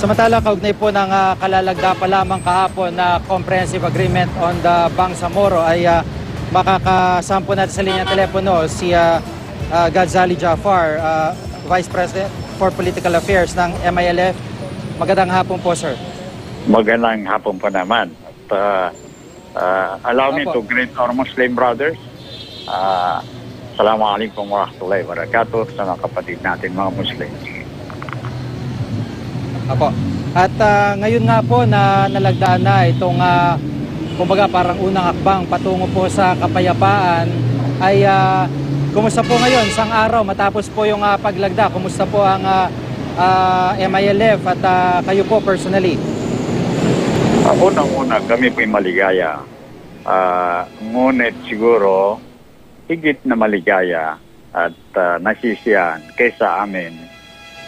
Samantala, kaugnay po ng kalalagda pa lamang kahapon na Comprehensive Agreement on the Bangsamoro ay makakasampo natin sa linya telepono si Ghazali Jafar, Vice President for Political Affairs ng MILF. Magandang hapon po, sir. Magandang hapon po naman. At, allow me to greet our Muslim brothers. Assalamualaikum warahmatullahi wabarakatuh sa mga kapatid natin mga Muslim. Apo. At ngayon nga po na nalagdaan na itong kumbaga parang unang hakbang patungo po sa kapayapaan ay kumusta po ngayon isang araw matapos po yung paglagda? Kumusta po ang MILF at kayo po personally? Unang-una kami po'y maligaya. Ngunit siguro higit na maligaya at nasisiyan kaysa amin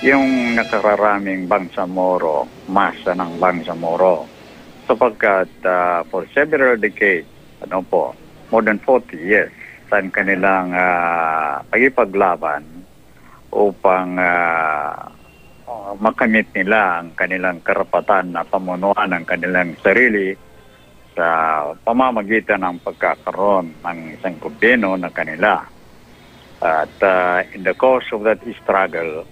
yung nakararaming Bangsamoro, masa ng Bangsamoro. Sapagkat for several decades, more than 40 years, saan kanilang pagipaglaban upang makamit nila ang kanilang karapatan na pamunuan ng kanilang sarili sa pamamagitan ng pagkakaroon ng isang gobyerno na kanila. At in the course of that struggle,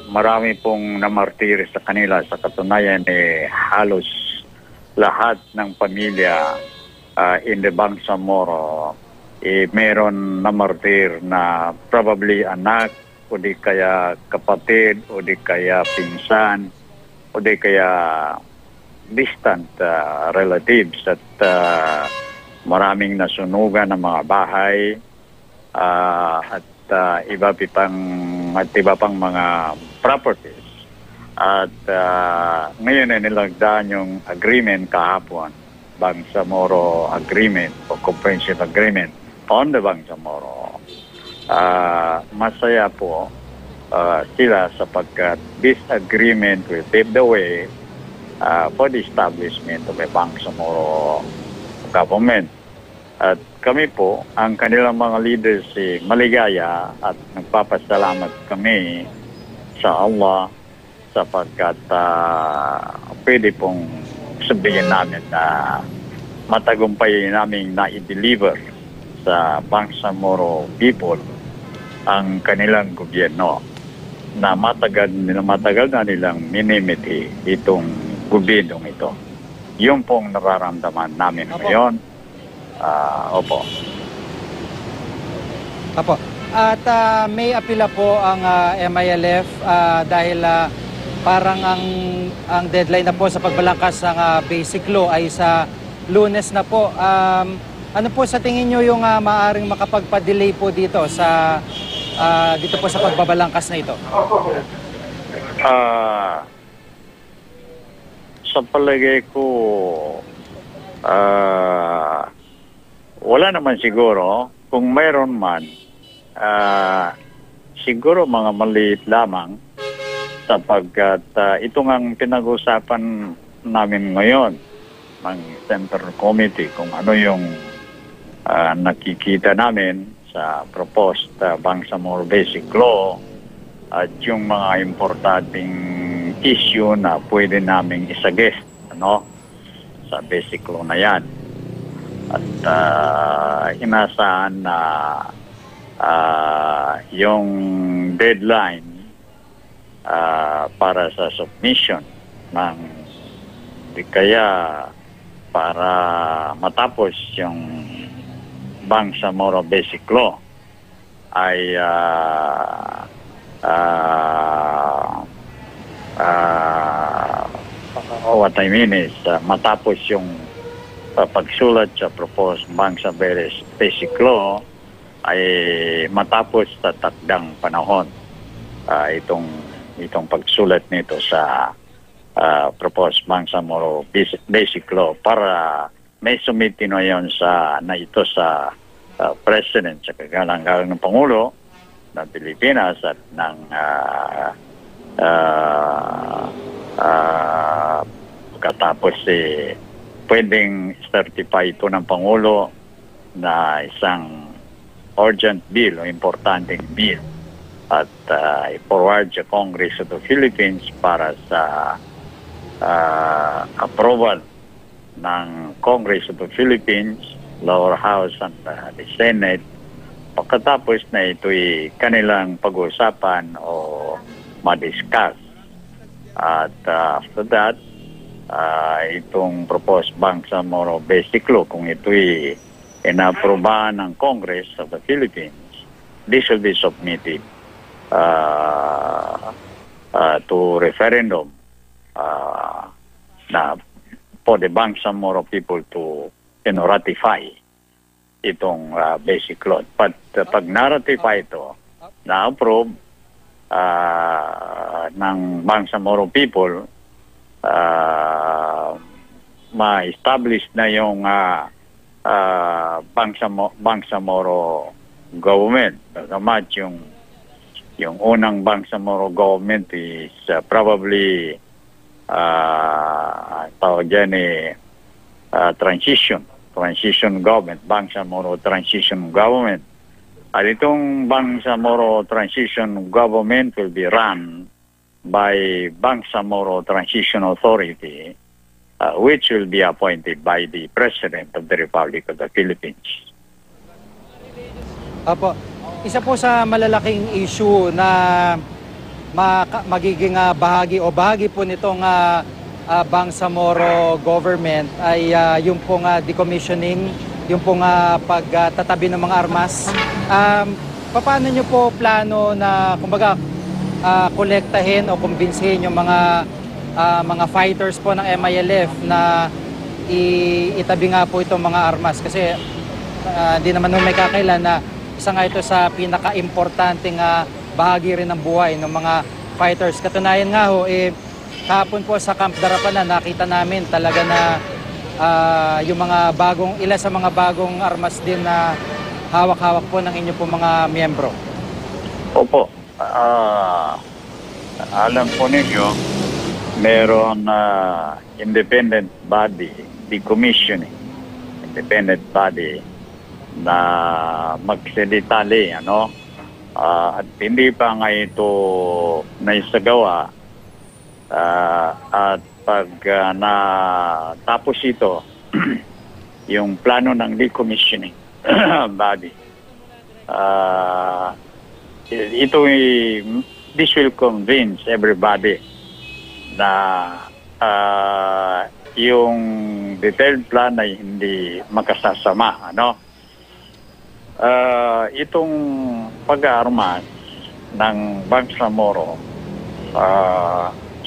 marami pong namartir sa kanila. Sa katunayan, halos lahat ng pamilya in the Bangsamoro, meron namartir na probably anak, o di kaya kapatid, o di kaya pinsan, o di kaya distant relatives. At maraming nasunugan ng mga bahay at iba pang mga properties. At ngayon ay nilagdaan yung agreement kahapon, Bangsamoro Agreement o Comprehensive Agreement on the Bangsamoro. Masaya po sila sapagkat this agreement will pave the way for the establishment of a Bangsamoro government. At kami po, ang kanilang mga leaders, maligaya at nagpapasalamat kami sa Allah sapagkat pwede pong sabihin namin na matagumpay namin na i-deliver sa Bangsamoro people ang kanilang gobyerno na matagal na nilang minimiti itong gobyernong ito. Yung pong nararamdaman namin ngayon. Opo. At may apila po ang MILF dahil parang ang deadline na po sa pagbalangkas ng basic law ay sa Lunes na po. Ano po sa tingin nyo yung maaring makapagpa-delay po dito dito po sa pagbabalangkas na ito? Sa palagay ko, wala naman siguro. Kung mayroon man, siguro mga maliit lamang sapagkat ito ngang pinag-usapan namin ngayon ng Central Committee kung ano yung nakikita namin sa proposed Bangsamoro Basic Law at yung mga importanteng issue na pwede namin isagest sa Basic Law na yan. At inasahan na yung deadline para sa submission ng di kaya para matapos yung Bangsamoro Basic Law ay what I mean is matapos yung pagsulat sa proposed Bangsamoro Basic Law ay matapos sa takdang panahon itong pagsulat nito sa proposed Bangsamoro Basic Law para may submiti na yon sa President sa kagalang-galang ng Pangulo ng Pilipinas at ng pagkatapos pwedeng certify ito ng Pangulo na isang urgent bill o importanteng bill at i-forward sa Congress of the Philippines para sa approval ng Congress of the Philippines, lower house and the Senate. Pagkatapos na ito'y kanilang pag-uusapan o ma-discuss. At after that, itong proposed Bangsamoro Basic Law, kung ito'y inaprubahan ng Congress of the Philippines, this will be submitted to referendum na for the Bangsamoro people to ratify itong basic law. But pag na-ratify ito, na-approve ng Bangsamoro people, ma-establish na yung Bangsamoro government. Bagamat yung unang Bangsamoro government is probably tawag dyan transition government, Bangsamoro transition government. At itong Bangsamoro transition government will be run by Bangsamoro Transition Authority, which will be appointed by the President of the Republic of the Philippines. Apo, isa po sa malalaking issue na magiging bahagi po nitong Bangsamoro government ay yung pong decommissioning, yung pong pagtatabi ng mga armas. Paano nyo po plano na kumbaga kolektahin o kumbinsihin yung mga fighters po ng MILF na itabi nga po itong mga armas? Kasi hindi naman may kakailan na isa nga ito sa pinaka-importanting bahagi rin ng buhay ng mga fighters. Katunayan nga ho, kahapon po sa Camp Darapanan, nakita namin talaga na yung mga ilan sa mga bagong armas din na hawak-hawak po ng inyo po mga miyembro. Opo. Alam po ninyo, meron independent body, decommissioning, independent body na magsilitali, at hindi pa nga ito naisagawa. At pag natapos ito, yung plano ng decommissioning body, this will convince everybody na yung detailed plan ay hindi makasasama, itong pag-aarmas ng Bangsamoro,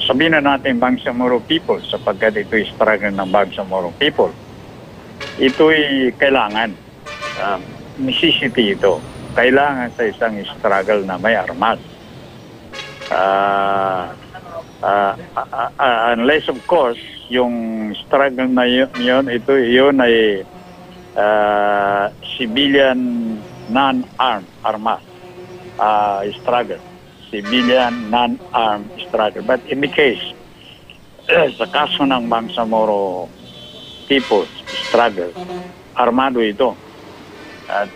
sabihin na natin Bangsamoro people sapagkat ito'y struggle ng Bangsamoro people. Ito'y kailangan, necessity ito. Kailangan sa isang struggle na may armas. Unless of course, yung struggle na yun ay civilian non-armed armas struggle. Civilian non-armed struggle. But in the case, sa kaso ng Bangsamoro people's struggle, armado ito. At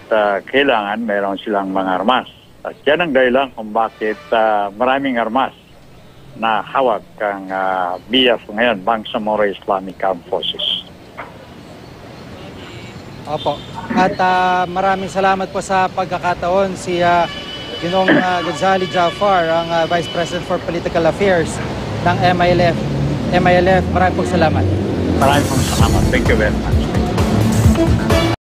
kailangan meron silang mga armas. At yan ang dahilan kung bakit maraming armas na hawak ang BIAF ngayon, Bangsamoro Islamic Armed Forces. Opo. At maraming salamat po sa pagkakataon si Ginoong Gonzali Jafar, ang Vice President for Political Affairs ng MILF. Maraming pong salamat. Maraming pong salamat. Thank you very much.